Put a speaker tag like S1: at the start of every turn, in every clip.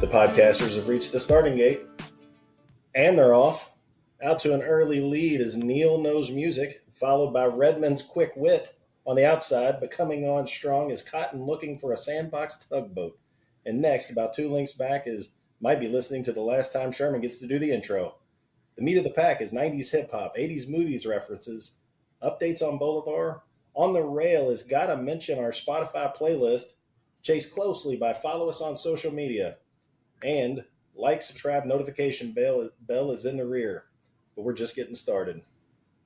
S1: The podcasters have reached the starting gate, and they're off. Out to an early lead is Neil Knows Music, followed by Redmond's Quick Wit on the outside, but coming on strong is Cotton looking for a sandbox tugboat. And next, about 2 links back, is might be listening to the last time Sherman gets to do the intro. The meat of the pack is 90s hip-hop, 80s movies references, updates on Boulevard. On the rail is Gotta Mention our Spotify playlist, chased closely by follow us on social media. And like, subscribe, notification bell is in the rear. But we're just getting started.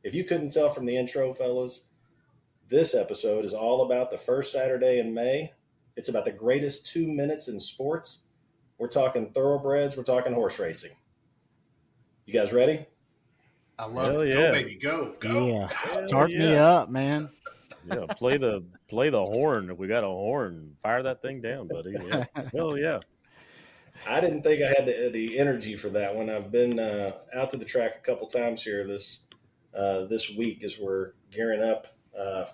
S1: If you couldn't tell from the intro, fellas, this episode is all about the first Saturday in May. It's about the greatest 2 minutes in sports. We're talking thoroughbreds. We're talking horse racing. You guys ready?
S2: I love it. Yeah. Go, baby. Go.
S3: Yeah. Start me up, man.
S4: Yeah, play the horn. If we got a horn, fire that thing down, buddy. Yeah. Hell yeah.
S1: I didn't think I had the energy for that one. I've been out to the track a couple times here this week as we're gearing up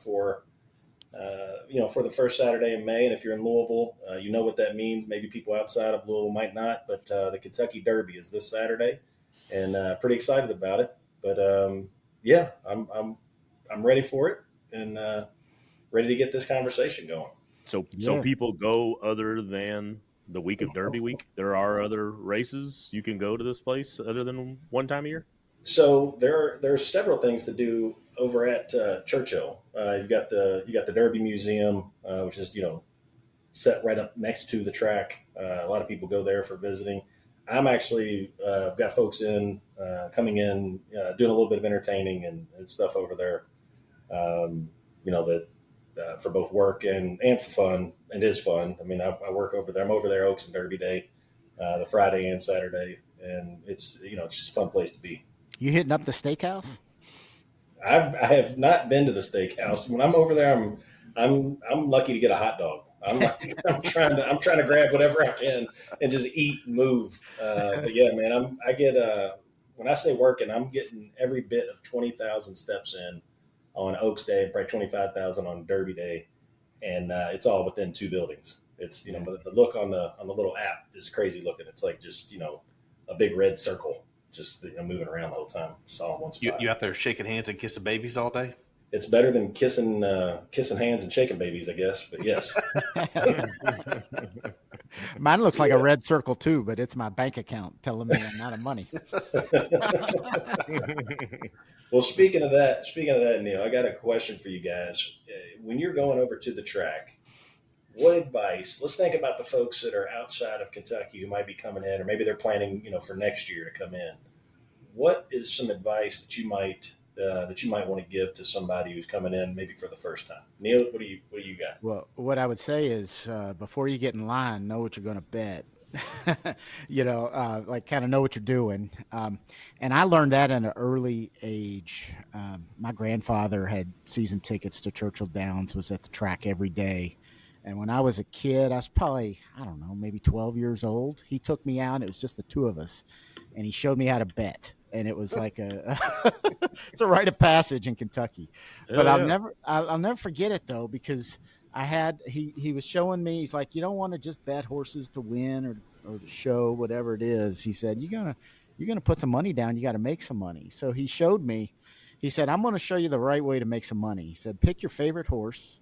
S1: for the first Saturday in May. And if you're in Louisville, you know what that means. Maybe people outside of Louisville might not, but the Kentucky Derby is this Saturday, and pretty excited about it. But I'm ready for it and ready to get this conversation going.
S4: So people go other than the week of Derby week. There are other races you can go to this place other than one time a year.
S1: So there's several things to do over at Churchill. You've got the Derby Museum, which is set right up next to the track. A lot of people go there for visiting. I'm actually I've got folks coming in doing a little bit of entertaining and stuff over there. For both work and for fun. It is fun. I mean, I work over there. I'm over there Oaks and Derby Day, the Friday and Saturday, and it's just a fun place to be.
S3: You hitting up the steakhouse?
S1: I have not been to the steakhouse. When I'm over there, I'm lucky to get a hot dog. I'm trying to grab whatever I can and just eat and move. But yeah, man, I get when I say working, I'm getting every bit of 20,000 steps in on Oaks Day and probably 25,000 on Derby Day, and it's all within 2 buildings. It's but the look on the little app is crazy looking. It's like just a big red circle just moving around the whole time. It's all in one spot.
S2: You out there shaking hands and kissing babies all day?
S1: It's better than kissing hands and shaking babies, I guess. But yes.
S3: Mine looks like a red circle too, but it's my bank account telling me I'm out of money.
S1: Well, speaking of that, Neil, I got a question for you guys. When you're going over to the track, what advice? Let's think about the folks that are outside of Kentucky who might be coming in, or maybe they're planning, for next year to come in. What is some advice that you might want to give to somebody who's coming in maybe for the first time? Neil, what do you got?
S3: Well, what I would say is before you get in line, know what you're going to bet. Kind of know what you're doing. And I learned that at an early age. My grandfather had season tickets to Churchill Downs, was at the track every day. And when I was a kid, I was probably, maybe 12 years old. He took me out. It was just the 2 of us. And he showed me how to bet. And it was like it's a rite of passage in Kentucky. But I'll never forget it though, because he was showing me, he's like, you don't want to just bet horses to win or to show, whatever it is. He said, you're gonna put some money down. You got to make some money. So he showed me, he said, I'm going to show you the right way to make some money. He said, pick your favorite horse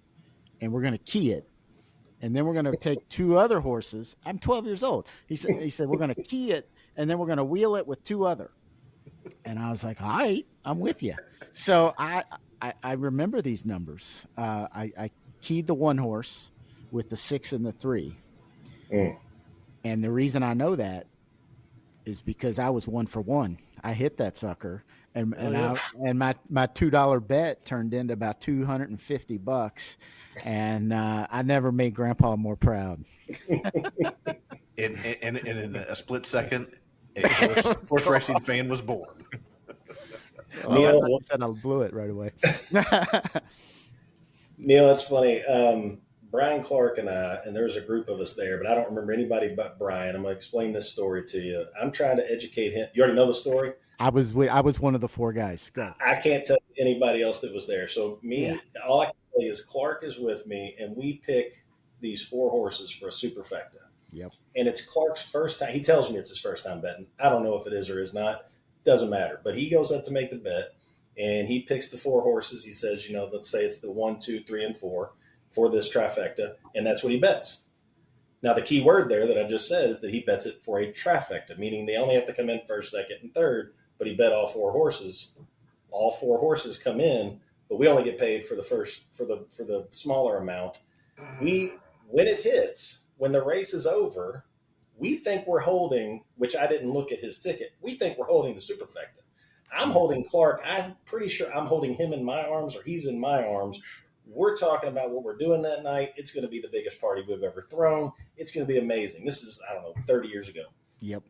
S3: and we're going to key it. And then we're going to take 2 other horses. I'm 12 years old. He said, we're going to key it and then we're going to wheel it with 2 other. And I was like, all right, I'm with you. So I remember these numbers. I keyed the 1 horse with the 6 and the 3. And the reason I know that is because I was 1 for 1. I hit that sucker, and my $2 bet turned into about $250, and I never made Grandpa more proud.
S2: In a split second, a horse racing fan was born.
S3: Neil said I blew it right away.
S1: Neil, that's funny. Brian Clark and I, and there's a group of us there, but I don't remember anybody but Brian. I'm going to explain this story to you. I'm trying to educate him. You already know the story?
S3: I was one of the four guys. Go.
S1: I can't tell you anybody else that was there. So
S3: Yeah.
S1: all I can tell you is Clark is with me, and we pick these 4 horses for a superfecta.
S3: Yep.
S1: And it's Clark's first time. He tells me it's his first time betting. I don't know if it is or is not. Doesn't matter. But he goes up to make the bet, and he picks the 4 horses. He says, let's say it's the 1, 2, 3, and 4 for this trifecta, and that's what he bets. Now, the key word there that I just said is that he bets it for a trifecta, meaning they only have to come in first, second, and third, but he bet all 4 horses. All 4 horses come in, but we only get paid for the first, for the smaller amount. When it hits, when the race is over, we think we're holding, which I didn't look at his ticket, we think we're holding the superfecta. I'm holding Clark. I'm pretty sure I'm holding him in my arms or he's in my arms. We're talking about what we're doing that night. It's going to be the biggest party we've ever thrown. It's going to be amazing. This is, 30 years ago.
S3: Yep.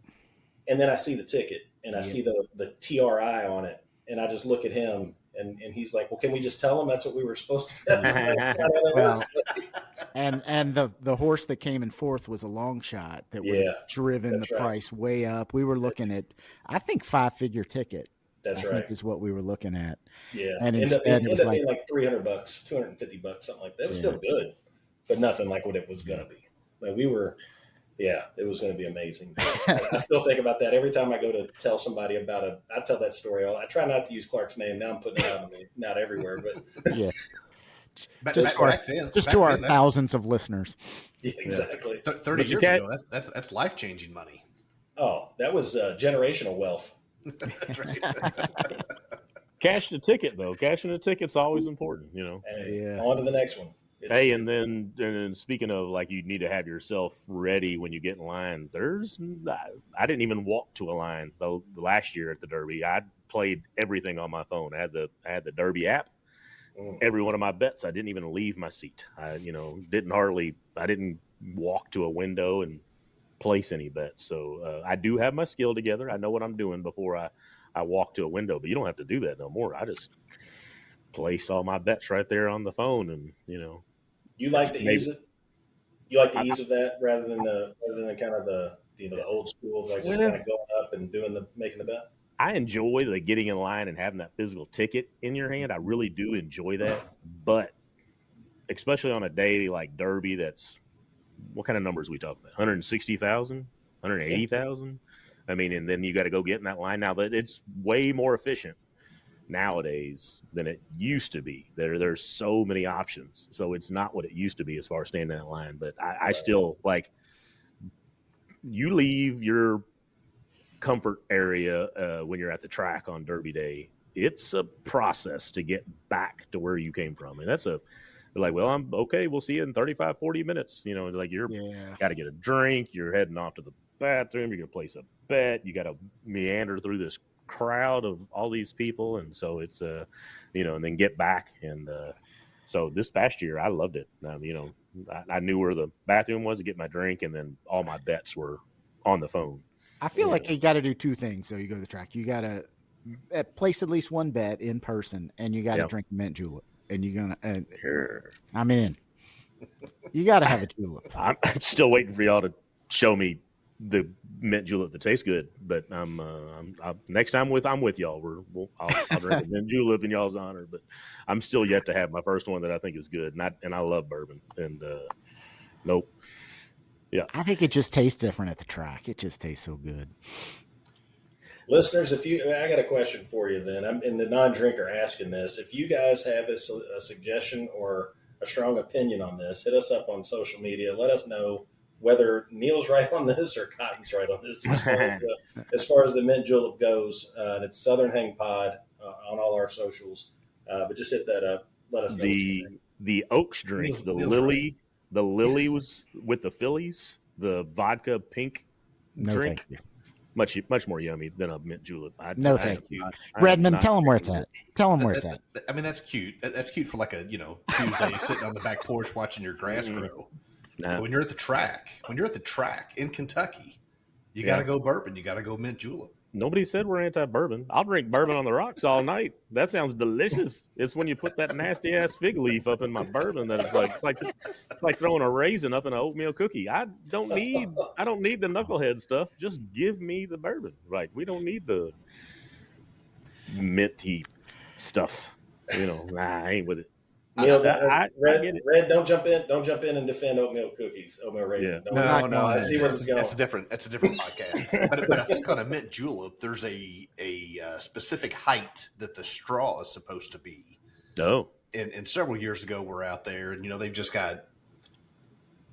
S1: And then I see the ticket and I see the TRI on it. And I just look at him and he's like, well, can we just tell him that's what we were supposed to do?
S3: Well, and the horse that came in fourth was a long shot that would have driven the price way up. We were looking at, I think, 5-figure ticket.
S1: That's
S3: I
S1: right.
S3: think is what we were looking at.
S1: Yeah.
S3: And
S1: it ended up being like $300, $250, something like that. It was still good, but nothing like what it was going to be. Like it was going to be amazing. I still think about that every time I go to tell somebody about I tell that story. I try not to use Clark's name. Now I'm putting it out everywhere, but
S3: yeah.
S2: Just
S3: to our thousands of listeners.
S1: Yeah, exactly.
S2: 30 years ago, that's life-changing money.
S1: Oh, that was generational wealth.
S2: That's right.
S4: Cash the ticket, though. Cashing the ticket's always important,
S1: Hey, on to the next one.
S4: And then speaking of, like, you need to have yourself ready when you get in line. I didn't even walk to a line though. Last year at the Derby, I played everything on my phone. I had the Derby app. Every one of my bets, I didn't even leave my seat. I didn't walk to a window and place any bets. So I do have my skill together. I know what I'm doing before I walk to a window, but you don't have to do that no more. I just place all my bets right there on the phone, and
S1: you like the ease of that rather than kind of the old school of like just kind of going up and making the bet.
S4: I enjoy the getting in line and having that physical ticket in your hand. I really do enjoy that, but especially on a day like Derby, that's what kind of numbers we talking about? 160,000, 180,000. I mean, and then you got to go get in that line. Now that it's way more efficient nowadays than it used to be. There's so many options, so it's not what it used to be as far as standing in that line. But I still like, you leave your comfort area when you're at the track on Derby Day. It's a process to get back to where you came from, and that's like, well, I'm okay. We'll see you in 35, 40 minutes. Like you're got to get a drink. You're heading off to the bathroom. You're going to place a bet. You got to meander through this crowd of all these people. And so it's, and then get back. And so this past year, I loved it. I knew where the bathroom was to get my drink. And then all my bets were on the phone.
S3: I feel like you got to do two things. So you go to the track, you got to place at least one bet in person, and you got to drink mint julep. And you're gonna, I'm in. You got to have a julep.
S4: I'm still waiting for y'all to show me the mint julep that tastes good. But I'm next time I'm with y'all. I'll drink a mint julep in y'all's honor. But I'm still yet to have my first one that I think is good. And I love bourbon. And nope. Yeah,
S3: I think it just tastes different at the track. It just tastes so good.
S1: Listeners, I got a question for you then. I'm in the non-drinker asking this. If you guys have a suggestion or a strong opinion on this, hit us up on social media. Let us know whether Neil's right on this or Cotton's right on this as far as the mint julep goes. And it's Southern Hang Pod on all our socials. But just hit that up. Let us know what you think.
S4: The Oaks drink, the Lily was with the Phillies, the vodka pink drink.
S3: Thank you.
S4: Much more yummy than a mint julep.
S3: Thank you. Redmond, tell him where it's at. Tell him where it's at.
S2: I mean, that's cute. That's cute for like a Tuesday sitting on the back porch watching your grass grow. But when you're at the track in Kentucky, you got to go bourbon. You got to go mint julep.
S4: Nobody said we're anti-bourbon. I'll drink bourbon on the rocks all night. That sounds delicious. It's when you put that nasty ass fig leaf up in my bourbon that it's like throwing a raisin up in an oatmeal cookie. I don't need the knucklehead stuff. Just give me the bourbon. Right? We don't need the minty stuff. Nah, I ain't with it.
S1: Neil,
S4: I
S1: Red,
S4: get it.
S1: Red, don't jump in and defend oatmeal cookies, oatmeal raisin.
S4: Yeah.
S2: No,
S1: I see where it's going.
S2: That's a different podcast. But I think on a mint julep, there's a specific height that the straw is supposed to be.
S4: Oh.
S2: And several years ago, we're out there, and they've just got,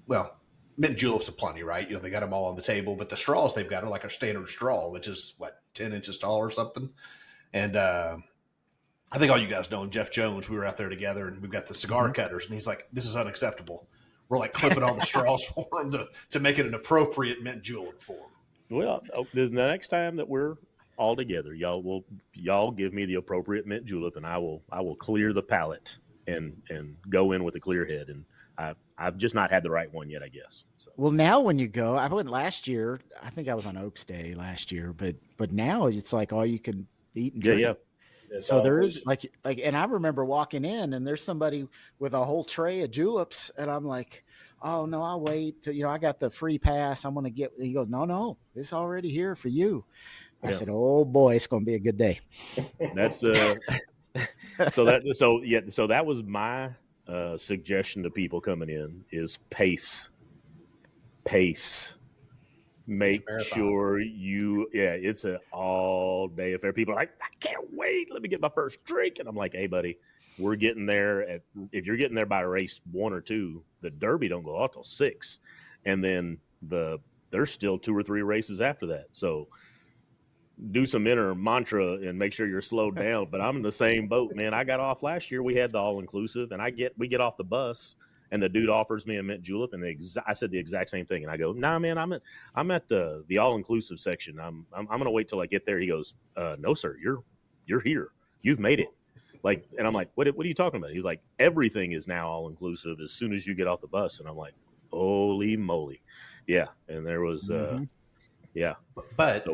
S2: well, mint juleps aplenty, right? They got them all on the table, but the straws they've got are like a standard straw, which is 10 inches tall or something. And I think all you guys know him, Jeff Jones. We were out there together, and we've got the cigar cutters, and he's like, "This is unacceptable." We're like clipping all the straws for him to make it an appropriate mint julep for him.
S4: Well, the next time that we're all together, y'all give me the appropriate mint julep, and I will clear the palate and go in with a clear head. And I've just not had the right one yet, I guess. So.
S3: Well, now when you go, I went last year. I think I was on Oaks Day last year, but now it's like all you can eat and drink.
S4: Yeah.
S3: So there is like, and I remember walking in and there's somebody with a whole tray of juleps, and I'm like, "Oh no, I'll wait. I got the free pass. I'm gonna get." He goes, "No, it's already here for you." I said, "Oh boy, it's gonna be a good day."
S4: That's so that was my suggestion to people coming in is pace. Make sure it's an all day affair. People are like, I can't wait. Let me get my first drink. And I'm like, hey, buddy, we're getting there. If you're getting there by race 1 or 2, the Derby don't go out till 6. And then there's still 2 or 3 races after that. So do some inner mantra and make sure you're slowed down. But I'm in the same boat, man. I got off last year. We had the all-inclusive, and we get off the bus. And the dude offers me a mint julep, and I said the exact same thing. And I go, "Nah, man, I'm at the all inclusive section. I'm gonna wait till I get there." He goes, "No, sir, you're here. You've made it." And I'm like, "What are you talking about?" He's like, "Everything is now all inclusive as soon as you get off the bus." And I'm like, "Holy moly, yeah!" And there was, yeah,
S2: but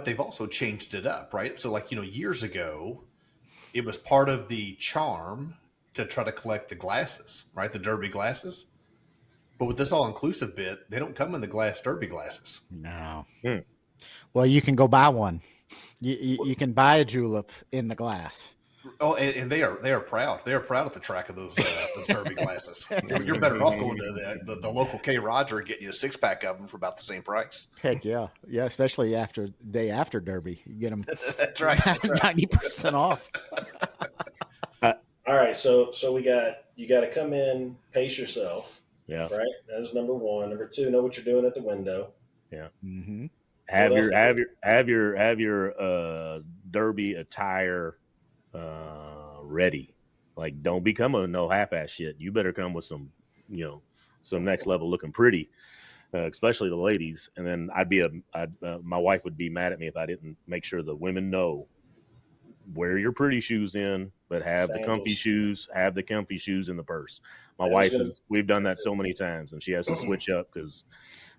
S2: they've also changed it up, right? So years ago, it was part of the charm to try to collect the glasses, right? The Derby glasses. But with this all-inclusive bit, they don't come in the glass Derby glasses.
S3: No. Well, you can go buy one. You can buy a julep in the glass.
S2: Oh, and they are proud. They are proud at the track of those Derby glasses. You're better off going to the local K. Roger and getting you a 6-pack of them for about the same price.
S3: Heck yeah, especially day after Derby, you get them.
S2: That's right.
S3: 90% off.
S1: All right, so you got to come in, pace yourself.
S4: Yeah.
S1: Right. That's number 1. Number 2, know what you're doing at the window.
S4: Yeah.
S3: Mm-hmm.
S4: Have your Derby attire ready. Like, don't become a no half-ass shit. You better come with some next level looking pretty, especially the ladies. And then my wife would be mad at me if I didn't make sure the women know. Wear your pretty shoes in, but have the comfy shoes. Have the comfy shoes in the purse. My wife we've done that so many times, and she has to switch up because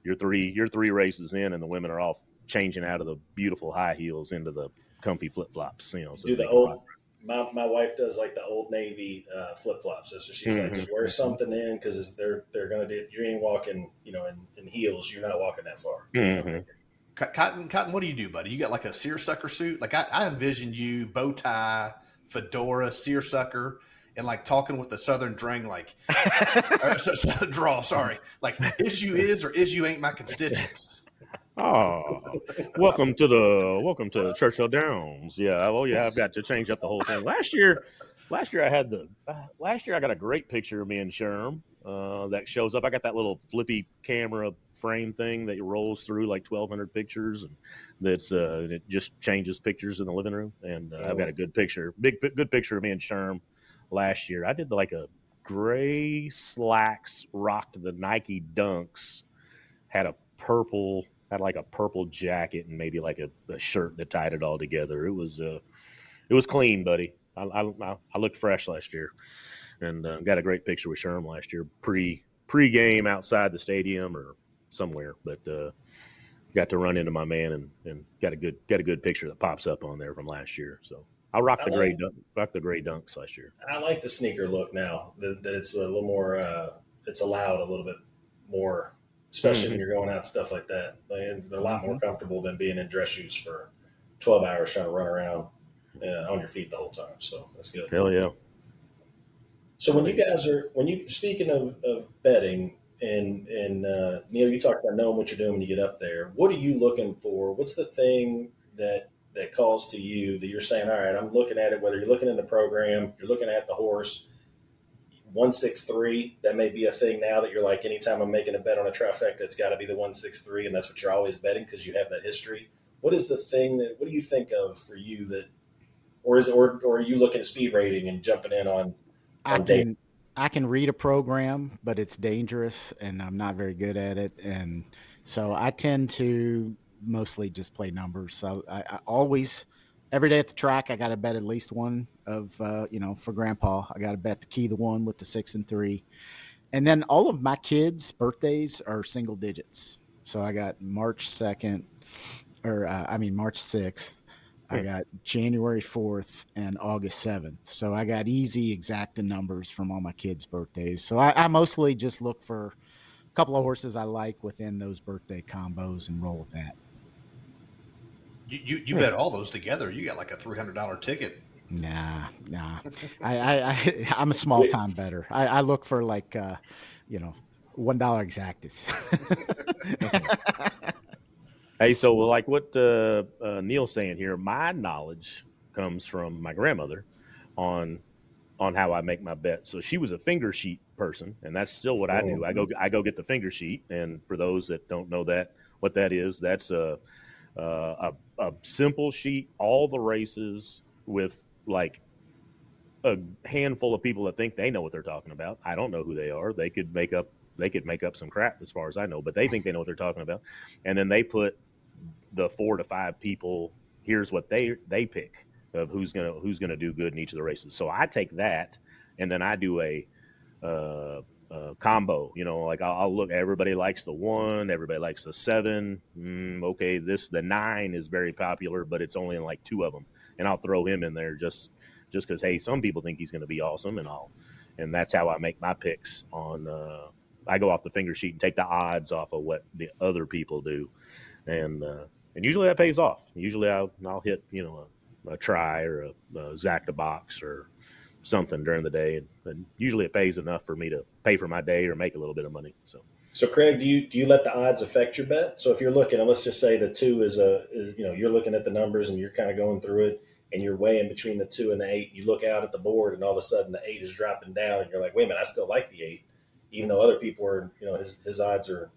S4: you're 3 races in, and the women are all changing out of the beautiful high heels into the comfy flip flops. So
S1: do the old. My wife does like the Old Navy flip flops. So she's like, just wear something in because they're gonna do. You ain't walking, in heels. You're not walking that far.
S4: Mm-hmm.
S2: Cotton, what do you do, buddy? You got like a seersucker suit? Like I envision you, bow tie, fedora, seersucker, and like talking with the Southern drang, like Southern drawl. Sorry, like is or is you ain't my constituents.
S4: Oh, welcome to Churchill Downs. Yeah, I've got to change up the whole thing. Last year I got a great picture of me and Sherm that shows up. I got that little flippy camera frame thing that rolls through like 1,200 pictures, and it just changes pictures in the living room. And I've got a good picture of me and Sherm last year. I did like a gray slacks, rocked the Nike Dunks, had like a purple jacket and maybe like a shirt that tied it all together. It was clean, buddy. I looked fresh last year, and got a great picture with Sherm last year, pre-game outside the stadium or somewhere. But got to run into my man and got a good picture that pops up on there from last year. So I rocked the gray dunks last year.
S1: I like the sneaker look now that it's a little more, it's allowed a little bit more, especially when you're going out and stuff like that. And they're a lot more comfortable than being in dress shoes for 12 hours trying to run around on your feet the whole time. So that's good.
S4: Hell yeah.
S1: So speaking of betting and Neil, you talked about knowing what you're doing when you get up there. What are you looking for? What's the thing that calls to you that you're saying, all right, I'm looking at it, whether you're looking in the program, you're looking at the horse, 163, that may be a thing now that you're like, anytime I'm making a bet on a trifecta, it's got to be the 163, and that's what you're always betting because you have that history. What is the thing what do you think of for you that, or are you looking at speed rating and jumping in on data?
S3: I can read a program, but it's dangerous and I'm not very good at it. And so I tend to mostly just play numbers. So I always, every day at the track, I got to bet at least one of, for grandpa, I got to bet the key, the one with the 6 and 3. And then all of my kids' birthdays are single digits. So I got March 2nd, March 6th. I got January 4th and August 7th. So I got easy exacta numbers from all my kids' birthdays. So I mostly just look for a couple of horses I like within those birthday combos and roll with that.
S2: You bet all those together. You got like a $300 ticket.
S3: Nah. I'm a small time bettor. I look for like, $1 exactas.
S4: Hey, so like what Neil's saying here, my knowledge comes from my grandmother on how I make my bets. So she was a finger sheet person, and that's still what I do. I go get the finger sheet, and for those that don't know what that is, that's a simple sheet, all the races with like a handful of people that think they know what they're talking about. I don't know who they are. They could make up some crap as far as I know, but they think they know what they're talking about. And then they put the 4 to 5 people, here's what they pick of who's gonna do good in each of the races. So I take that and then I do a combo, like I'll look, everybody likes the 1, everybody likes the 7. Okay, the 9 is very popular, but it's only in like 2 of them. And I'll throw him in there just because, hey, some people think he's going to be awesome, and that's how I make my picks on. I go off the finger sheet and take the odds off of what the other people do, and usually that pays off. Usually I'll hit a try or a Zacta box or something during the day, and usually it pays enough for me to pay for my day or make a little bit of money. So
S1: Craig, do you let the odds affect your bet? So if you're looking, and let's just say the 2 is you're looking at the numbers and you're kind of going through it, and you're weighing between the 2 and the 8. You look out at the board, and all of a sudden the 8 is dropping down, and you're like, wait a minute, I still like the 8, even though other people are, his odds are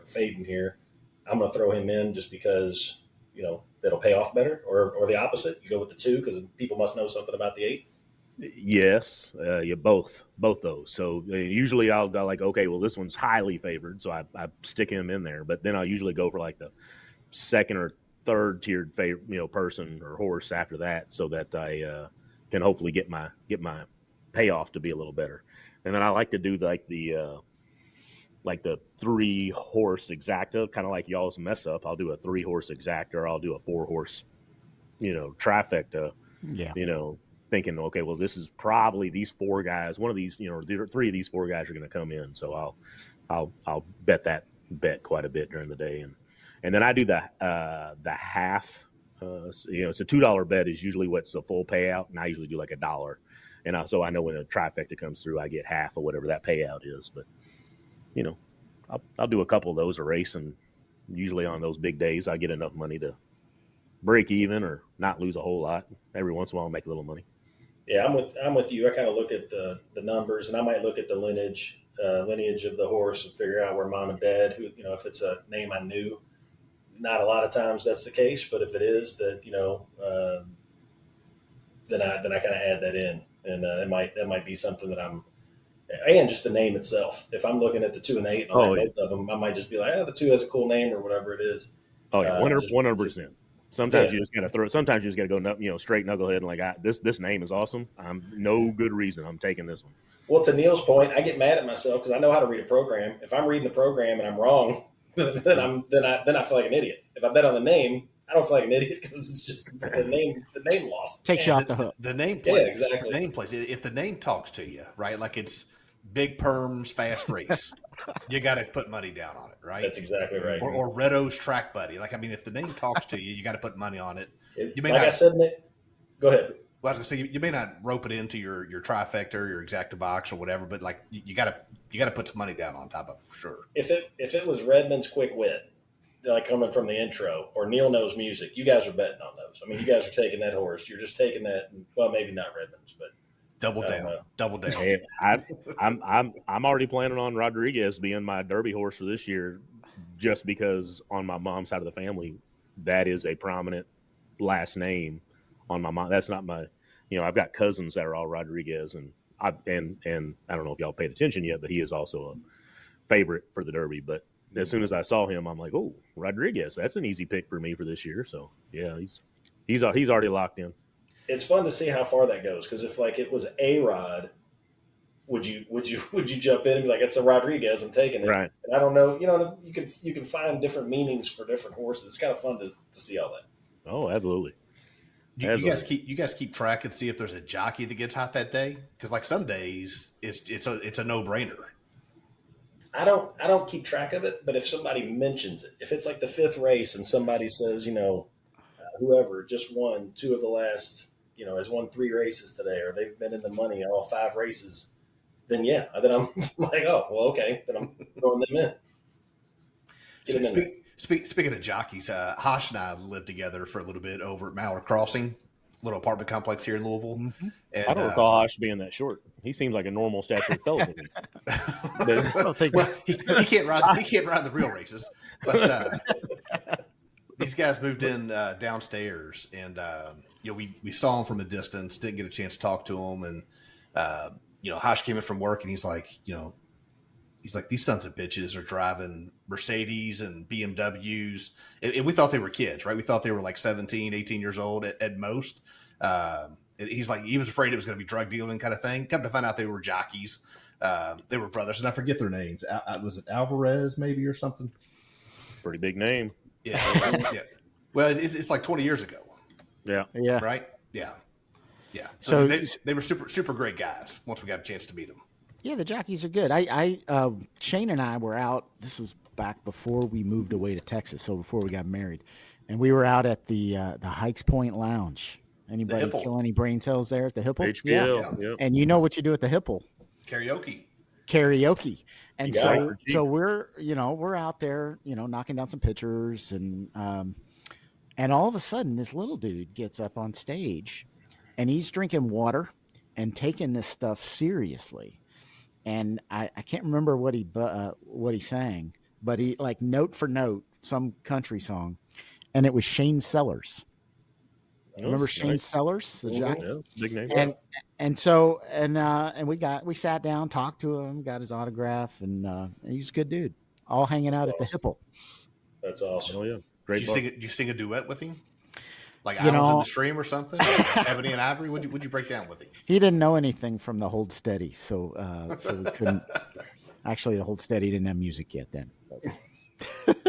S1: fading here. I'm going to throw him in just because that'll pay off better, or the opposite. You go with the 2 because people must know something about the 8.
S4: Yes, both those. So usually I'll go like, okay, well, this one's highly favored, so I stick him in there. But then I'll usually go for like the second or third tiered person or horse after that, so that I can hopefully get my payoff to be a little better. And then I like to do like the 3 horse exacta, kind of like y'all's mess up. I'll do a 3 horse exacta, or I'll do a 4 horse trifecta.
S3: Yeah.
S4: Thinking, okay, well, this is probably these 4 guys. One of these, 3 of these 4 guys are going to come in. So I'll bet quite a bit during the day, and then I do the half. It's a $2 bet is usually what's the full payout, and I usually do like $1. And so I know when a trifecta comes through, I get half of whatever that payout is. But I'll do a couple of those a race, and usually on those big days, I get enough money to break even or not lose a whole lot. Every once in a while, I'll make a little money.
S1: Yeah, I'm with you. I kind of look at the numbers, and I might look at the lineage of the horse and figure out where mom and dad, who if it's a name I knew. Not a lot of times that's the case, but if it is, that then I kind of add that in, and that might be something that I'm, and just the name itself. If I'm looking at the 2 and the 8, and I like both of them, I might just be like, the 2 has a cool name or whatever it is.
S4: Oh yeah, 100%. Sometimes you just got to throw. Sometimes you just got to go, straight knucklehead and like, this name is awesome. I'm no good reason I'm taking this one.
S1: Well, to Neil's point, I get mad at myself because I know how to read a program. If I'm reading the program and I'm wrong, then I feel like an idiot. If I bet on the name, I don't feel like an idiot because it's just the name lost.
S3: Takes you off the hook.
S2: The name
S1: Yeah,
S2: plays.
S1: exactly.
S2: The name plays. If the name talks to you, right? Like it's big perms, fast race. You got to put money down on it, right?
S1: That's exactly right.
S2: Or Redo's Track Buddy. Like, I mean, if the name talks to you, you got to put money on it. You may
S1: like
S2: not,
S1: I said, go ahead.
S2: Well, I was gonna say you may not rope it into your trifecta or your exacta box or whatever, but like you gotta put some money down on top of it for sure.
S1: If it was Redmond's Quick Wit, like coming from the intro, or Neil Knows Music, you guys are betting on those. I mean, you guys are taking that horse. You're just taking that. Well, maybe not Redmond's, but
S2: double down.
S4: Hey, I'm already planning on Rodriguez being my Derby horse for this year, just because on my mom's side of the family, that is a prominent last name on my mom. That's not my, I've got cousins that are all Rodriguez, and I don't know if y'all paid attention yet, but he is also a favorite for the Derby. But as soon as I saw him, I'm like, oh, Rodriguez, that's an easy pick for me for this year. So yeah, he's already locked in. It's
S1: fun to see how far that goes, because if like it was A-Rod, would you jump in and be like, it's a Rodriguez, I'm taking it.
S4: Right.
S1: And I don't know, you can find different meanings for different horses. It's kind of fun to see all that.
S4: Oh, absolutely.
S2: You guys keep track and see if there's a jockey that gets hot that day, because like some days it's a no-brainer.
S1: I don't keep track of it, but if somebody mentions it, if it's like the fifth race and somebody says, whoever just won 2 of the last, has won 3 races today, or they've been in the money all 5 races, then I'm like, oh, well, okay, then I'm throwing them in.
S2: Speaking of jockeys, Hosh and I lived together for a little bit over at Mallard Crossing, little apartment complex here in Louisville.
S3: Mm-hmm.
S2: And,
S4: I don't recall Hosh being that short. He seems like a normal stature fellow.
S2: Well, he can't ride. He can't ride the real races. But these guys moved in downstairs, and we saw him from a distance. Didn't get a chance to talk to him, and Hosh came in from work, and he's like, these sons of bitches are driving Mercedes and BMWs. And we thought they were kids, right? We thought they were like 17, 18 years old at most. He's like, he was afraid it was going to be drug dealing kind of thing. Come to find out they were jockeys. They were brothers, and I forget their names. Was it Alvarez maybe or something?
S4: Pretty big name.
S2: Yeah. Yeah. Well, it's like 20 years ago.
S4: Yeah.
S3: Yeah.
S2: Right? Yeah. Yeah. So they were super, super great guys once we got a chance to meet them.
S3: Yeah, the jockeys are good. Shane and I were out. This was back before we moved away to Texas, so before we got married, and we were out at the Hikes Point Lounge. Anybody kill any brain cells there at the Hipple?
S4: Yeah.
S3: And you know what you do at the Hipple?
S2: Karaoke.
S3: And so we're out there, knocking down some pictures, and all of a sudden this little dude gets up on stage, and he's drinking water and taking this stuff seriously. And I can't remember what he sang, but he, like, note for note, some country song, and it was Shane Sellers. Remember Shane Sellers, the jockey?
S4: Yeah, big name.
S3: And we sat down, talked to him, got his autograph, and he's a good dude. All hanging out at the Hipple.
S1: That's awesome.
S4: Oh yeah, great.
S2: Did you sing a duit with him? Like Islands in the Stream or something? Ebony and Ivory? Would you break down with him?
S3: He didn't know anything from the Hold Steady, so we couldn't. Actually, the Hold Steady didn't have music yet then.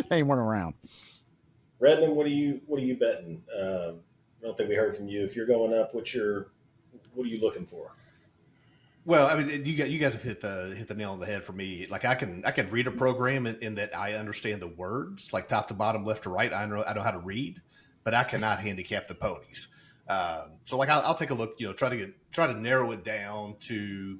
S3: They weren't around.
S1: Redmond, what are you betting? I don't think we heard from you. If you're going up, what are you looking for?
S2: Well, I mean, you guys have hit the nail on the head for me. Like I can read a program in that I understand the words, like top to bottom, left to right. I know how to read, but I cannot handicap the ponies. So like I'll take a look, try to narrow it down to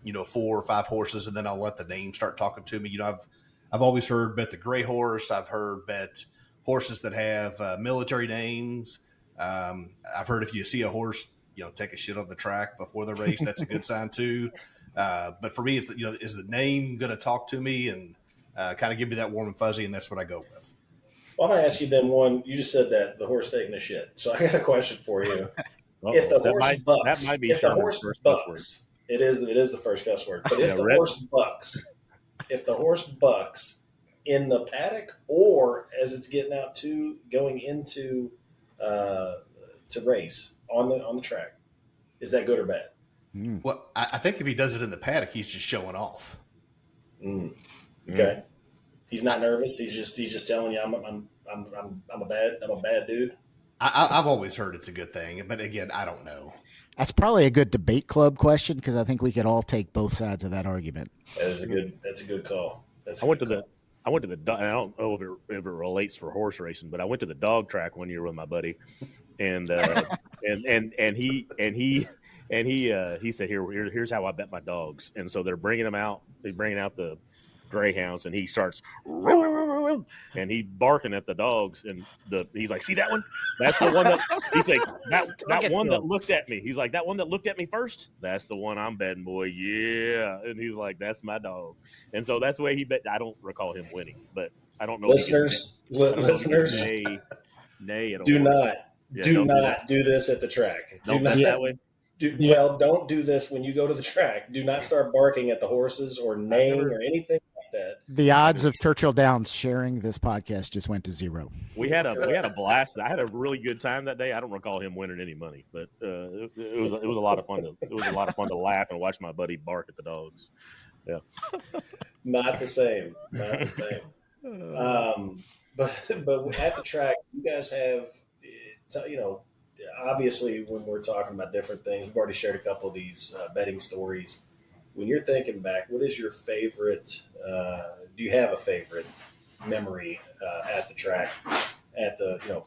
S2: 4 or 5 horses, and then I'll let the name start talking to me. I've always heard bet the gray horse. I've heard bet horses that have military names. I've heard if you see a horse, take a shit on the track before the race, that's a good sign too. But for me, it's is the name going to talk to me and kind of give me that warm and fuzzy, and that's what I go with.
S1: Well, I'm going to ask you then one. You just said that the horse taking a shit. So I got a question for you. If the horse bucks, it is the first cuss word. But if the horse bucks in the paddock or as it's getting out to going into to race on the track, is that good or bad?
S2: Well, I think if he does it in the paddock, he's just showing off.
S1: Okay. He's not nervous. He's just telling you, I'm a bad dude.
S2: I've always heard it's a good thing, but again, I don't know.
S3: That's probably a good debate club question because I think we could all take both sides of that argument.
S1: That's a good call.
S4: I went to the I don't know if it relates for horse racing, but I went to the dog track one year with my buddy, and he said here's how I bet my dogs, and so they're bringing them out. They're bringing out the greyhounds, and he starts and he barking at the dogs, and he's like, see that one? That's the one that he's like that one that looked at me. He's like, that one that looked at me first. That's the one I'm betting, boy. Yeah, and he's like, that's my dog, and so that's the way he bet. I don't recall him winning, but I don't know.
S1: Listeners,
S4: nay,
S1: do not do this at the track.
S4: Do not that way.
S1: Well, don't do this when you go to the track. Do not start barking at the horses or neighing or anything like that.
S3: The odds of Churchill Downs sharing this podcast just went to 0.
S4: We had a blast. I had a really good time that day. I don't recall him winning any money, but it was a lot of fun. It was a lot of fun to laugh and watch my buddy bark at the dogs. Yeah,
S1: Not the same. But at the track, you guys have, obviously, when we're talking about different things, we've already shared a couple of these betting stories. When you're thinking back, what is your favorite? Do you have a favorite memory at the track,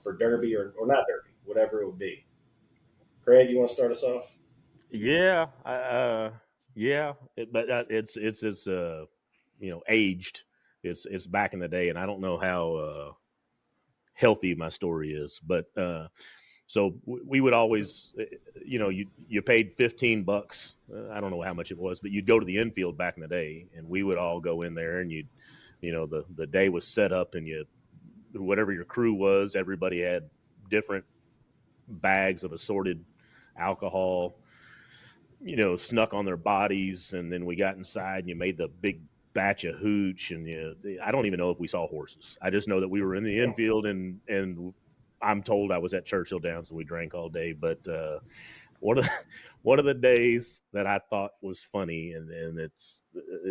S1: for Derby or not Derby, whatever it would be? Craig, you want to start us off?
S4: Yeah, it's aged. It's back in the day, and I don't know how healthy my story is, but. So we would always, you paid $15. I don't know how much it was, but you'd go to the infield back in the day, and we would all go in there, and the day was set up, and whatever your crew was, everybody had different bags of assorted alcohol, snuck on their bodies, and then we got inside, and you made the big batch of hooch, and I don't even know if we saw horses. I just know that we were in the infield, and I'm told I was at Churchill Downs and we drank all day. But one of the days that I thought was funny, and it's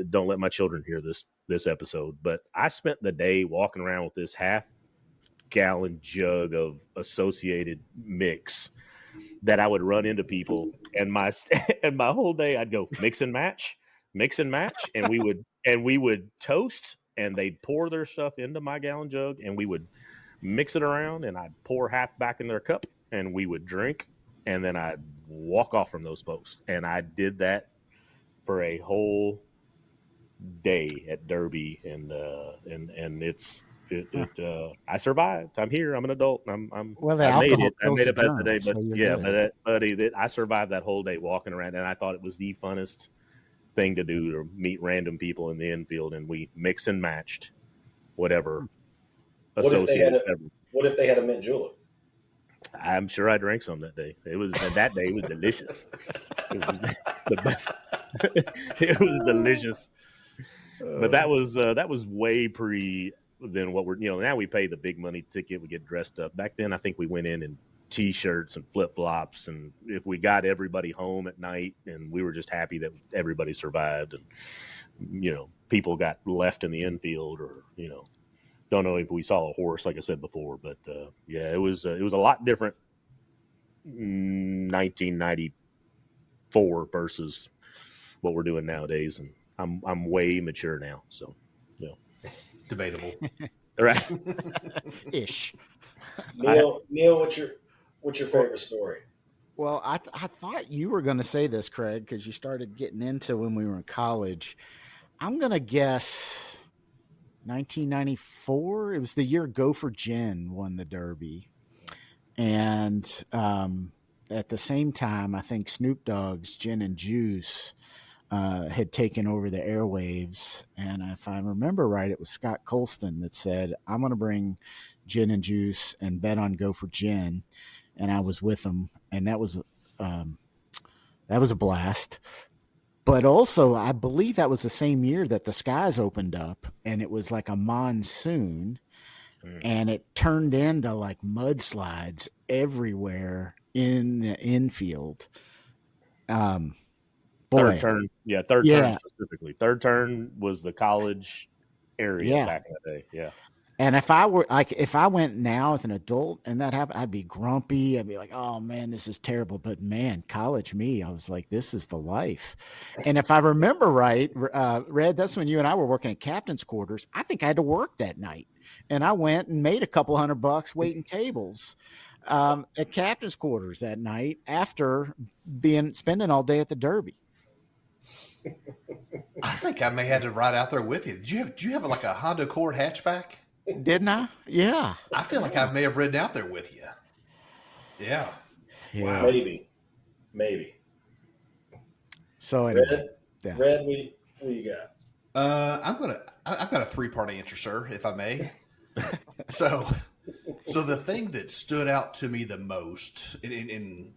S4: don't let my children hear this episode, but I spent the day walking around with this half-gallon jug of associated mix that I would run into people, and my whole day I'd go mix and match, and we would toast, and they'd pour their stuff into my gallon jug, and we would mix it around, and I'd pour half back in their cup, and we would drink, and then I'd walk off from those folks. And I did that for a whole day at Derby, and I survived. I'm here. I'm an adult. I made it. I made it past the day, but I survived that whole day walking around, and I thought it was the funnest thing to do, to meet random people in the infield, and we mix and matched whatever.
S1: What if they had a mint julep?
S4: I'm sure I drank some that day. That day was delicious. It was the best. It was delicious. But that was way pre than what we're now we pay the big money ticket, we get dressed up. Back then I think we went in t-shirts and flip-flops, and if we got everybody home at night, and we were just happy that everybody survived, and people got left in the infield, or don't know if we saw a horse, like I said before, but it was a lot different 1994 versus what we're doing nowadays, and I'm way mature now, so
S2: debatable,
S4: right?
S3: Ish.
S1: Neil, what's your favorite story?
S3: Well, I thought you were going to say this, Craig, because you started getting into when we were in college. I'm going to guess 1994. It was the year Gopher Gin won the Derby. And at the same time, I think Snoop Dogg's Gin and Juice had taken over the airwaves. And if I remember right, it was Scott Colston that said, I'm going to bring Gin and Juice and bet on Gopher Gin. And I was with him. And that was a blast. But also, I believe that was the same year that the skies opened up, and it was like a monsoon, and it turned into like mudslides everywhere in the infield.
S4: Third turn specifically. Third turn was the college area back in the day. Yeah.
S3: And if I went now as an adult and that happened, I'd be grumpy. I'd be like, oh man, this is terrible. But man, college me, I was like, this is the life. And if I remember right, Red, that's when you and I were working at captain's quarters. I think I had to work that night. And I went and made a couple $100 waiting tables at captain's quarters that night after spending all day at the Derby.
S2: I think I may have to ride out there with you. Do you have like a Honda Accord hatchback?
S3: Didn't I? Yeah.
S2: I feel like I may have ridden out there with you. Yeah.
S3: Yeah.
S1: Maybe.
S3: So anyway,
S1: Red, what you got?
S2: I've got a 3-part answer, sir, if I may. So the thing that stood out to me the most in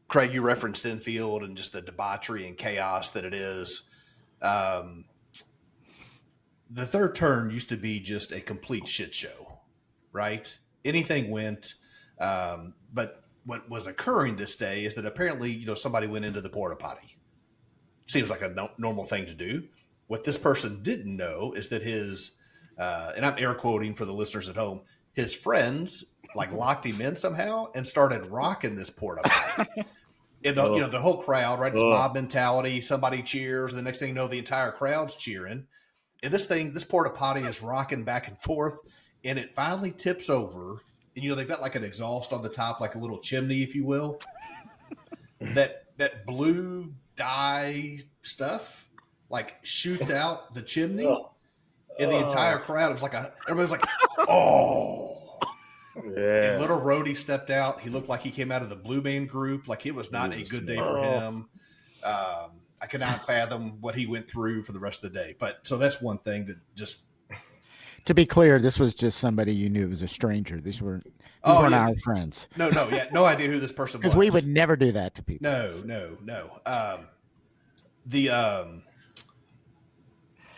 S2: Craig, you referenced infield and just the debauchery and chaos that it is. The third turn used to be just a complete shit show, right? Anything went. But what was occurring this day is that apparently, somebody went into the porta potty. Seems like a normal thing to do. What this person didn't know is that his, and I'm air quoting for the listeners at home, his friends locked him in somehow and started rocking this porta potty. And the whole crowd, right? It's mob mentality. Somebody cheers. And the next thing you know, the entire crowd's cheering. And this porta potty is rocking back and forth, and it finally tips over. And they've got like an exhaust on the top, like a little chimney, if you will. that blue dye stuff shoots out the chimney, and the entire crowd is everybody's like, oh. Yeah. And little Rhodey stepped out. He looked like he came out of the Blue Man Group. It was not a good day for him. I cannot fathom what he went through for the rest of the day. But so that's one thing that just.
S3: To be clear, this was just somebody you knew. It was a stranger. These weren't our friends.
S2: No, no idea who this person was.
S3: Because we would never do that to people.
S2: No.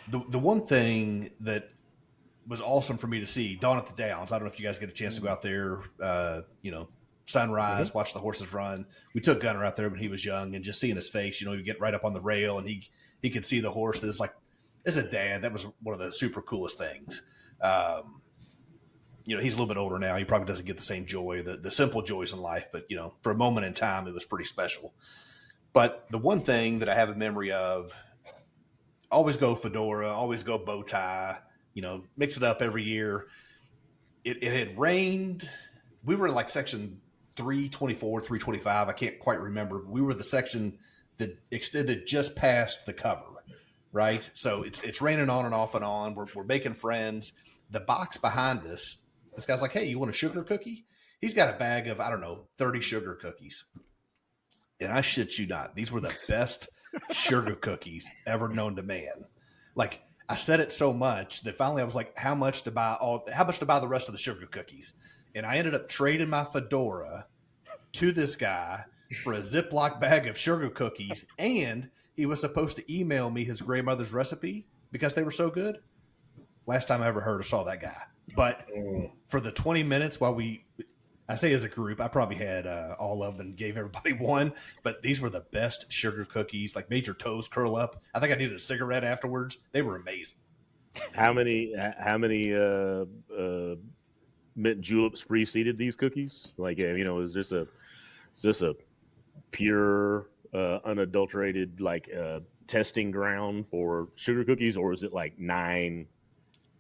S2: The one thing that was awesome for me to see, Dawn at the Downs. I don't know if you guys get a chance to go out there, sunrise, watch the horses run. We took Gunner out there when he was young, and just seeing his face, you get right up on the rail and he could see the horses. As a dad, that was one of the super coolest things. He's a little bit older now. He probably doesn't get the same joy, the simple joys in life, but for a moment in time, it was pretty special. But the one thing that I have a memory of, always go fedora, always go bow tie, mix it up every year. It had rained. We were in section 324, 325. I can't quite remember. We were the section that extended just past the cover, right? So it's raining on and off and on. We're making friends. The box behind us, this guy's like, hey, you want a sugar cookie? He's got a bag of, 30 sugar cookies. And I shit you not, these were the best sugar cookies ever known to man. I said it so much that finally I was like, how much to buy the rest of the sugar cookies? And I ended up trading my fedora to this guy for a Ziploc bag of sugar cookies. And he was supposed to email me his grandmother's recipe because they were so good. Last time I ever heard or saw that guy. But for the 20 minutes I say as a group, I probably had all of them and gave everybody one, but these were the best sugar cookies, made your toes curl up. I think I needed a cigarette afterwards. They were amazing.
S4: How many mint juleps preceded these cookies? Is this a pure, unadulterated, testing ground for sugar cookies, or is it 9?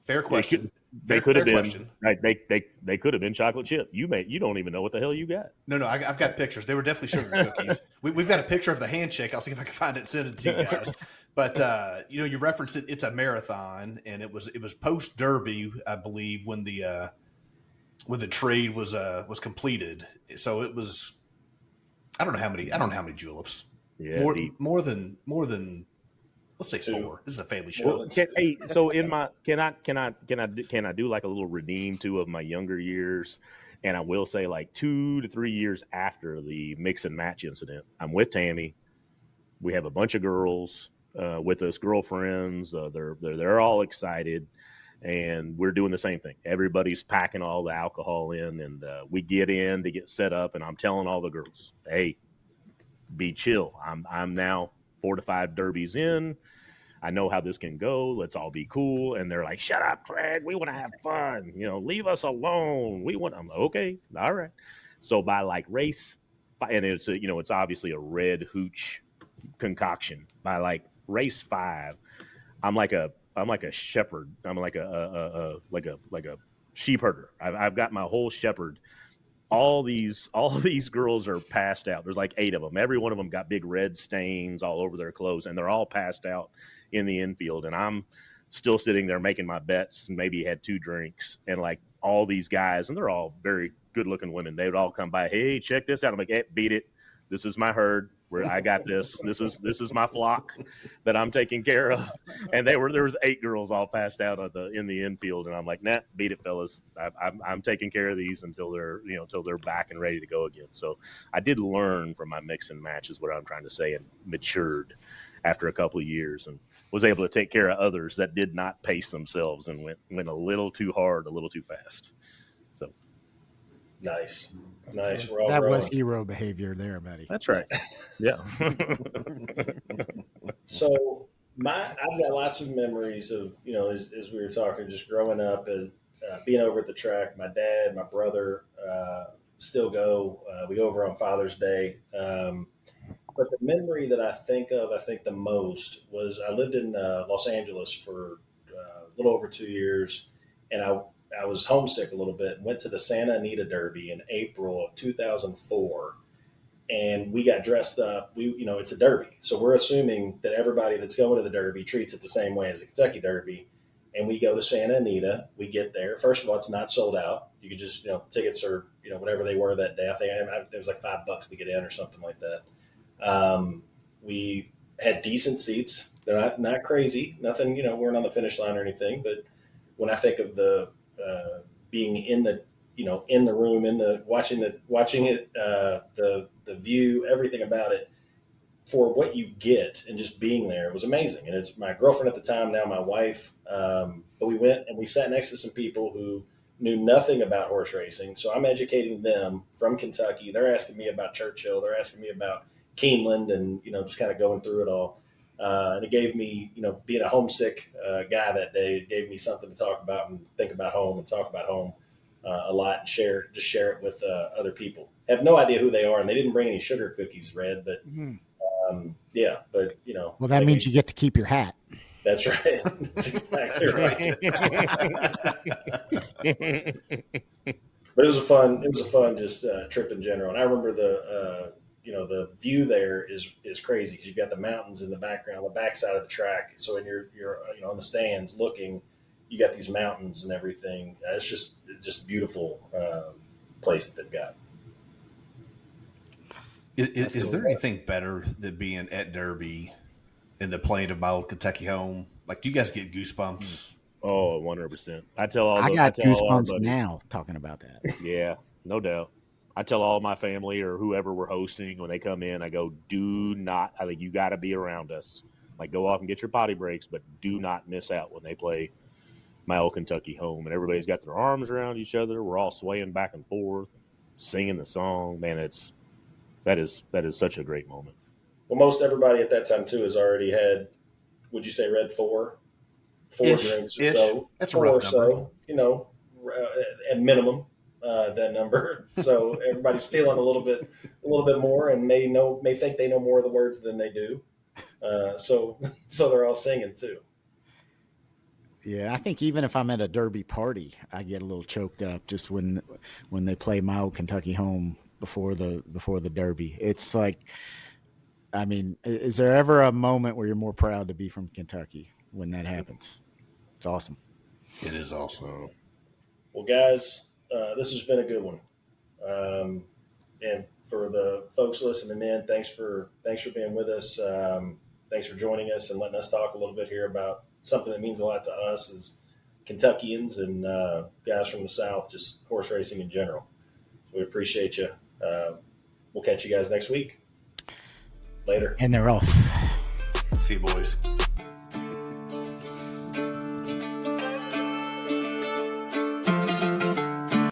S2: Fair question.
S4: They could have been right. They could have been chocolate chip. You don't even know what the hell you got.
S2: No, I've got pictures. They were definitely sugar cookies. We've got a picture of the handshake. I'll see if I can find it and send it to you guys. But you referenced it. It's a marathon, and it was post Derby, I believe, when the trade was completed. So it was. I don't know how many juleps.
S4: Yeah,
S2: more than. Let's say 4. This is a family show.
S4: Well, can I do a little redeem too of my younger years? And I will say 2 to 3 years after the mix and match incident, I'm with Tammy. We have a bunch of girls with us, girlfriends. They're all excited, and we're doing the same thing. Everybody's packing all the alcohol in, and we get in to get set up, and I'm telling all the girls, hey, be chill. I'm now 4 to 5 derbies in. I know how this can go. Let's all be cool. And they're like, shut up, Craig. We want to have fun. Leave us alone. I'm like, okay, all right. So by like race, and it's obviously a red hooch concoction. By like race 5, I'm like a shepherd. I'm like a sheep herder. I've got my whole shepherd. All these girls are passed out. There's like 8 of them. Every one of them got big red stains all over their clothes, and they're all passed out in the infield. And I'm still sitting there making my bets, and maybe had 2 drinks, and like all these guys, and they're all very good looking women. They would all come by. Hey, check this out. I'm like, hey, beat it. This is my herd. Where I got this. This is my flock that I'm taking care of. And there was 8 girls all passed out in the infield, and I'm like, nah, beat it, fellas. I'm taking care of these until they're back and ready to go again. So I did learn from my mix and match, is what I'm trying to say, and matured after a couple of years, and was able to take care of others that did not pace themselves and went a little too hard, a little too fast. So
S1: nice. We're all
S3: that
S1: growing.
S3: was hero behavior there, buddy.
S4: That's right. Yeah.
S1: So I've got lots of memories of, as we were talking, just growing up, as being over at the track. My dad, my brother still go. We go over on Father's Day. But the memory that I think the most was I lived in Los Angeles for a little over 2 years, and I was homesick a little bit and went to the Santa Anita Derby in April of 2004. And we got dressed up. It's a Derby. So we're assuming that everybody that's going to the Derby treats it the same way as the Kentucky Derby. And we go to Santa Anita. We get there. First of all, it's not sold out. You could just, tickets are, whatever they were that day. I think it was like $5 to get in or something like that. We had decent seats. They're not crazy. Nothing, we weren't on the finish line or anything. But when I think of the being in the room, watching it, the view, everything about it, for what you get and just being there, was amazing. And it's my girlfriend at the time, now my wife. But we went and we sat next to some people who knew nothing about horse racing. So I'm educating them from Kentucky. They're asking me about Churchill. They're asking me about Keeneland, and, just kind of going through it all. And it gave me, being a homesick guy that day, it gave me something to talk about and think about home and talk about home a lot, and share it with other people. I have no idea who they are, and they didn't bring any sugar cookies, Red, but yeah, but
S3: Well, that means you get to keep your hat.
S1: That's right. That's exactly right. But it was a fun just trip in general. And I remember the view there is crazy, because you've got the mountains in the background, the backside of the track. So when you're on the stands looking, you got these mountains and everything. It's just beautiful place that they've got.
S2: Is there anything better than being at Derby in the plane of my old Kentucky home? Like, do you guys get goosebumps?
S4: Oh, 100%. I got
S3: goosebumps now talking about that.
S4: Yeah, no doubt. I tell all my family or whoever we're hosting when they come in, I go, I think you got to be around us. Like, go off and get your potty breaks, but do not miss out when they play my old Kentucky home. And everybody's got their arms around each other. We're all swaying back and forth, singing the song. Man, that is such a great moment.
S1: Well, most everybody at that time too has already had, would you say, Red, four drinks or so?
S2: That's a rough number.
S1: So, at minimum, that number. So everybody's feeling a little bit more, and may think they know more of the words than they do. So they're all singing too.
S3: Yeah, I think even if I'm at a Derby party, I get a little choked up just when they play my old Kentucky home before the Derby. It's like, I mean, is there ever a moment where you're more proud to be from Kentucky when that happens? It's awesome.
S2: It is awesome.
S1: Well, guys, this has been a good one. And for the folks listening in, thanks for being with us. Thanks for joining us and letting us talk a little bit here about something that means a lot to us as Kentuckians and guys from the South, just horse racing in general. We appreciate you. We'll catch you guys next week. Later.
S3: And they're off.
S2: See you, boys.